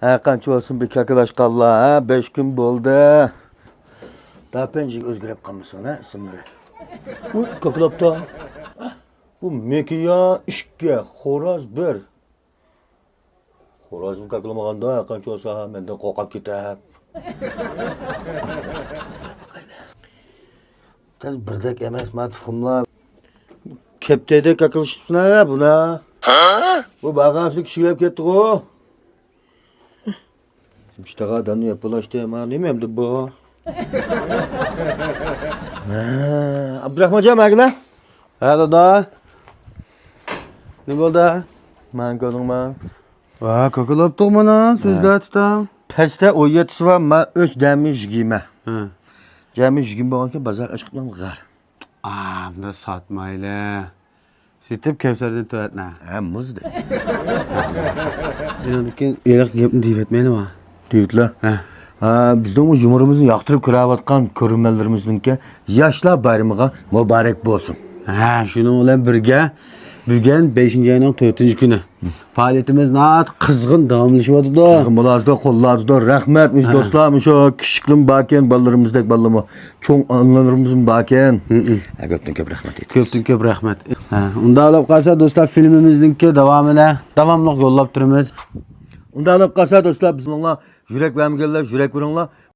Ha, qancha olsun bir kakılashqanlar, ha, 5 gün bo'ldi. Dapenjik o'zgarib qolmasin, ha, ismlari. Bu kakılapta. Bu mekiya 2, xo'roz 1. Xo'rozim kakılamaganda qancha olsa mendan qo'rqib ketib. Tez birdek emas, matfumlar. Keptede kakılışıpsın ha buna. Bu bağansızlık kişilep ketdi-ku. İşte kadın yapılaştı ama ne mi bu? Abdurrahmancan mı? Ha dada. Ne bo'ldi? Ben gördüm ben. Va, kakılab turmana, so'zlar tutam. Peste o yetisi var mı? 3 demiş giyme. Ha. Demiş giyme olurken bazar aşkından gar. Bunda sotmayli. Sitib Kevserdan tuatna. Hem muzdu. Meniki eliq gapni deyvetmayli mi? Deyitler. Bizden o cumhurumuzu yaktırıp kıravatkan körünmelerimizdenki yaşlar bayramıga mübarek bolsun. Ha, şunu bilan birga bugun 5-oyning 4-kuni. Faoliyatimiz nat qizg'in davomlashyapti. Kızgınmalarda, kollarda, rahmetmiş dostlarmış o küçüklüğün baken, ballarımızdaki ballama. Çok anılarımızın baken. Köpten köp rahmet et. Ko'pdan ko'p rahmat. Unda olib qolsa do'stlar filmimizningki davomini davomli yo'llab turamiz. Unda alıp kalsa dostlar bizimle yürek vermeyenler, yürek verenler.